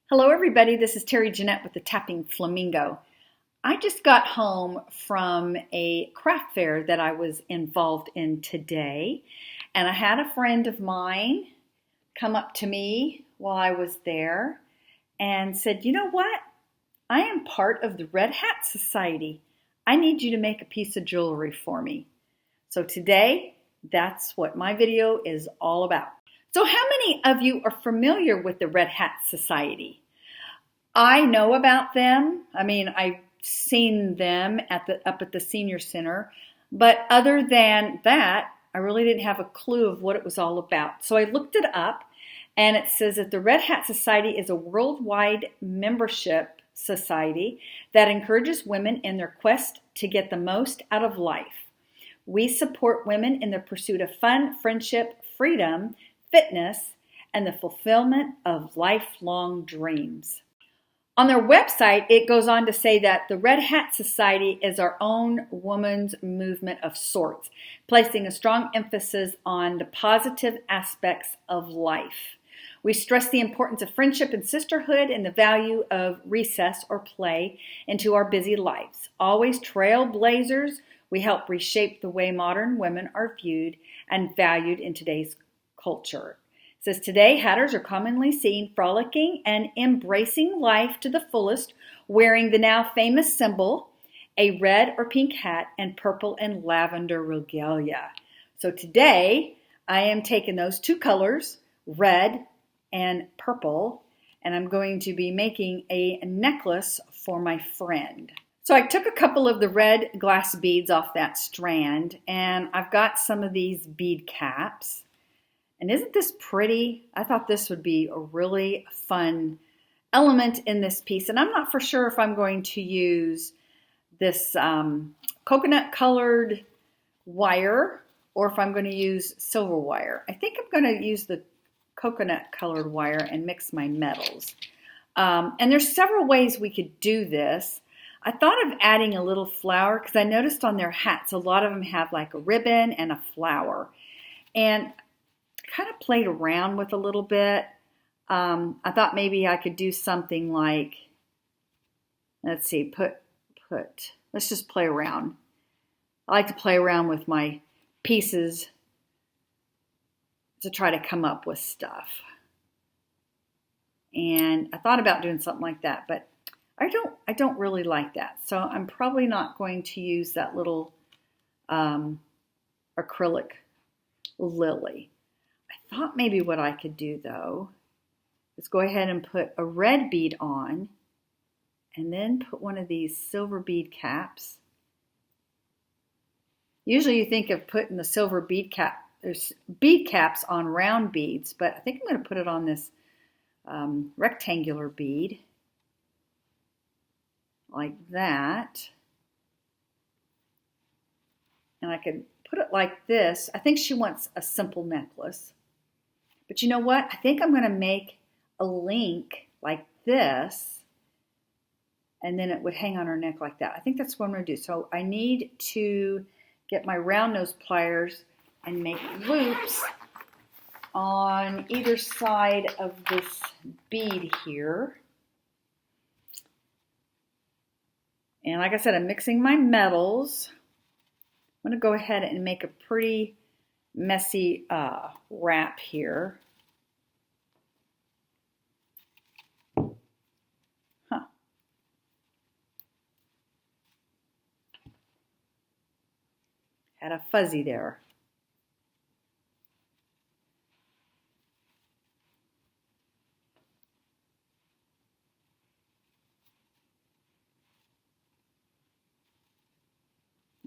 Hello everybody, this is Terry Jeanette with the Tapping Flamingo. I just got home from a craft fair that I was involved in today, and I had a friend of mine come up to me while I was there and said, "You know what? I am part of the Red Hat Society. I need you to make a piece of jewelry for me." So today, that's what my video is all about. So how many of you are familiar with the Red Hat Society? I know about them. I've seen them up at the senior center, but other than that, I really didn't have a clue of what it was all about. So I looked it up, and it says that the Red Hat Society is a worldwide membership society that encourages women in their quest to get the most out of life. We support women in the pursuit of fun, friendship, freedom, fitness, and the fulfillment of lifelong dreams. On their website, it goes on to say that the Red Hat Society is our own woman's movement of sorts, placing a strong emphasis on the positive aspects of life. We stress the importance of friendship and sisterhood and the value of recess or play into our busy lives. Always trailblazers, we help reshape the way modern women are viewed and valued in today's culture. It says today, hatters are commonly seen frolicking and embracing life to the fullest, wearing the now famous symbol, a red or pink hat, and purple and lavender regalia. So today, I am taking those two colors, red and purple, and I'm going to be making a necklace for my friend. So I took a couple of the red glass beads off that strand, and I've got some of these bead caps. And isn't this pretty? I thought this would be a really fun element in this piece. And I'm not for sure if I'm going to use this coconut colored wire or if I'm going to use silver wire. I think I'm going to use the coconut colored wire and mix my metals. And there's several ways we could do this. I thought of adding a little flower because I noticed on their hats, a lot of them have like a ribbon and a flower. And kind of played around with a little bit. I thought maybe I could do something like, let's see, let's just play around. I like to play around with my pieces to try to come up with stuff. And I thought about doing something like that, but I don't really like that. So I'm probably not going to use that little acrylic lily. I thought maybe what I could do though is go ahead and put a red bead on and then put one of these silver bead caps. Usually you think of putting the silver bead caps on round beads, but I think I'm going to put it on this rectangular bead like that. And I could put it like this. I think she wants a simple necklace. But you know what? I think I'm going to make a link like this, and then it would hang on her neck like that. I think that's what I'm going to do. So I need to get my round nose pliers and make loops on either side of this bead here. And like I said, I'm mixing my metals. I'm going to go ahead and make a pretty messy wrap here. Had a fuzzy there.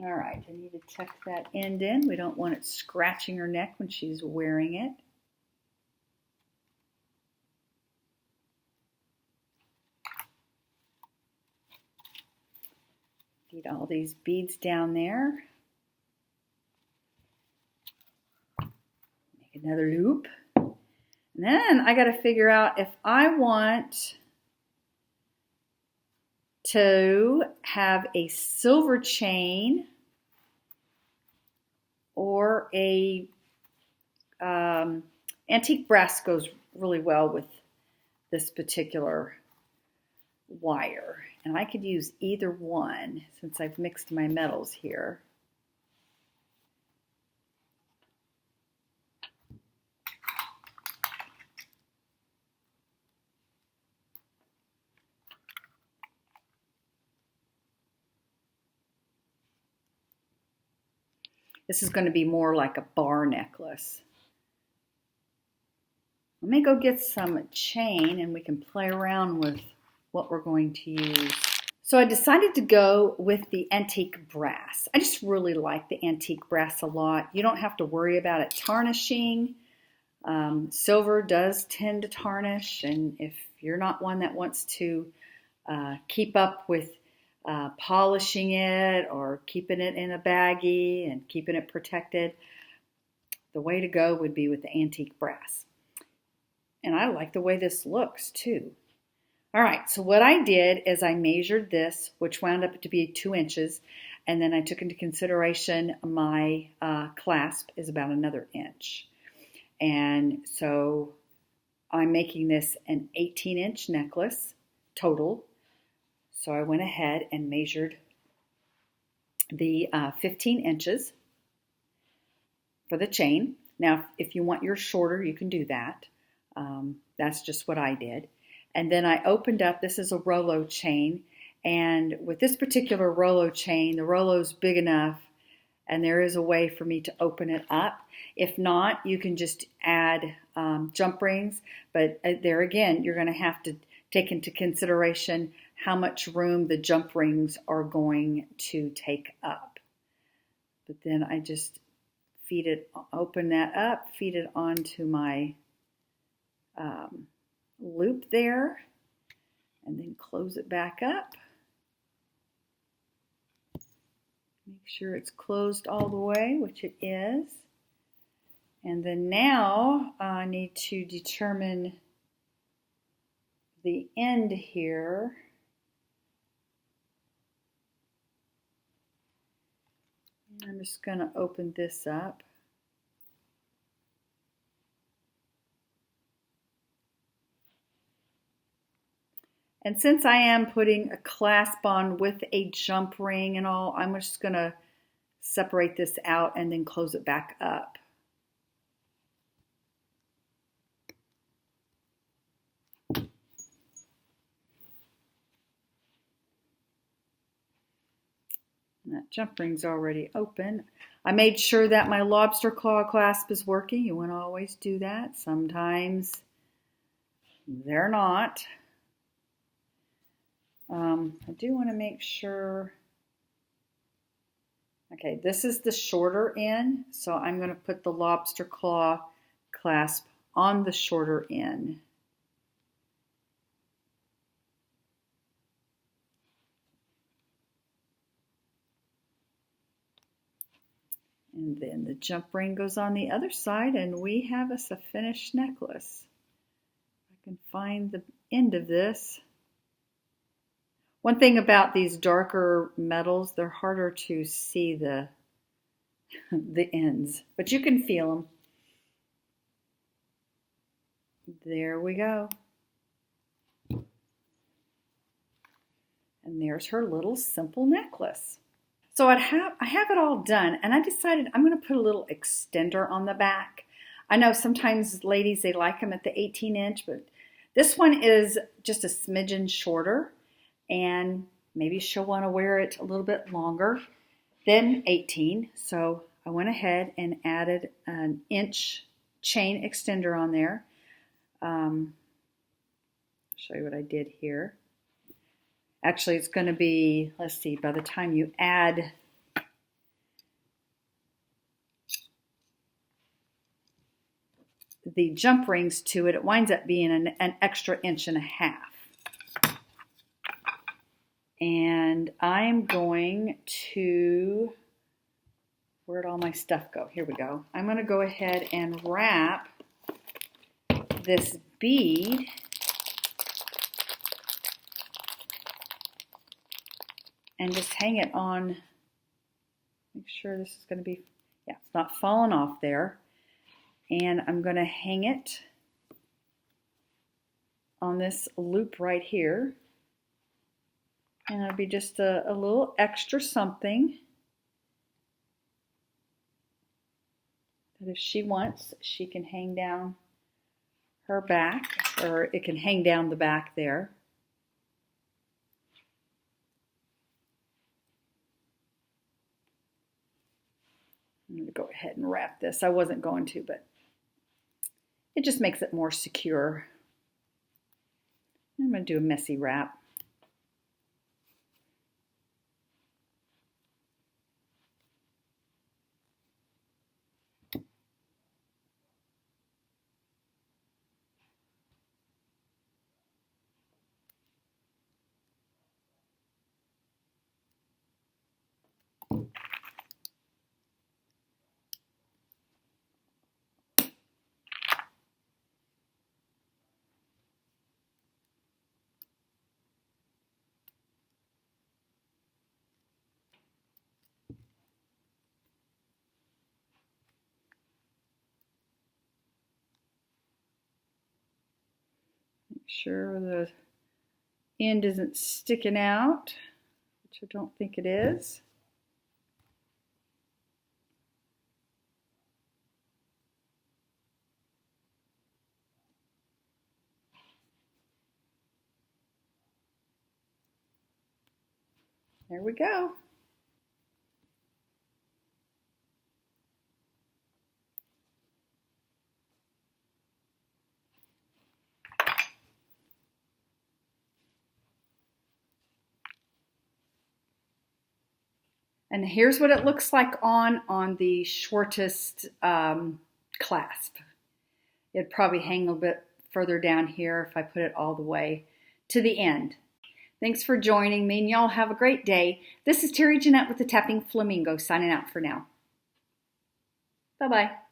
All right, I need to tuck that end in. We don't want it scratching her neck when she's wearing it. Get all these beads down there. Make another loop. And then I got to figure out if I want to have a silver chain or a antique brass goes really well with this particular wire. And I could use either one since I've mixed my metals here. This is going to be more like a bar necklace. Let me go get some chain and we can play around with what we're going to use. So I decided to go with the antique brass. I just really like the antique brass a lot. You don't have to worry about it tarnishing. Silver does tend to tarnish, and if you're not one that wants to keep up with polishing it or keeping it in a baggie and keeping it protected, the way to go would be with the antique brass. And I like the way this looks too. All right, so what I did is I measured this, which wound up to be 2 inches, and then I took into consideration my clasp is about another inch. And so I'm making this an 18-inch necklace total. So I went ahead and measured the 15 inches for the chain. Now, if you want yours shorter, you can do that. That's just what I did. And then I opened up, this is a Rollo chain, and with this particular Rollo chain, the Rollo's big enough, and there is a way for me to open it up. If not, you can just add jump rings, but there again, you're going to have to take into consideration how much room the jump rings are going to take up. But then I just open that up, feed it onto my loop there, and then close it back up. Make sure it's closed all the way, which it is. And then now I need to determine the end here. I'm just going to open this up. And since I am putting a clasp on with a jump ring and all, I'm just going to separate this out and then close it back up. And that jump ring's already open. I made sure that my lobster claw clasp is working. You want to always do that. Sometimes they're not. I do want to make sure. Okay, this is the shorter end, so I'm going to put the lobster claw clasp on the shorter end. And then the jump ring goes on the other side, and we have us a finished necklace. I can find the end of this. One thing about these darker metals, they're harder to see the ends, but you can feel them. There we go. And there's her little simple necklace. So I have it all done, and I decided I'm going to put a little extender on the back. I know sometimes ladies, they like them at the 18-inch, but this one is just a smidgen shorter, and maybe she'll want to wear it a little bit longer than 18. So I went ahead and added an inch chain extender on there. I'll show you what I did here. Actually, it's going to be, let's see, by the time you add the jump rings to it, it winds up being an extra 1.5 inches. And I'm going to, where'd all my stuff go? Here we go. I'm going to go ahead and wrap this bead and just hang it on. Make sure this is going to be, yeah, it's not falling off there. And I'm going to hang it on this loop right here. And it'll be just a little extra something that if she wants, she can hang down her back, or it can hang down the back there. I'm going to go ahead and wrap this. I wasn't going to, but it just makes it more secure. I'm going to do a messy wrap. Make sure the end isn't sticking out, which I don't think it is. There we go. And here's what it looks like on the shortest clasp. It'd probably hang a bit further down here if I put it all the way to the end. Thanks for joining me, and y'all have a great day. This is Terry Jeanette with the Tapping Flamingo signing out for now. Bye-bye.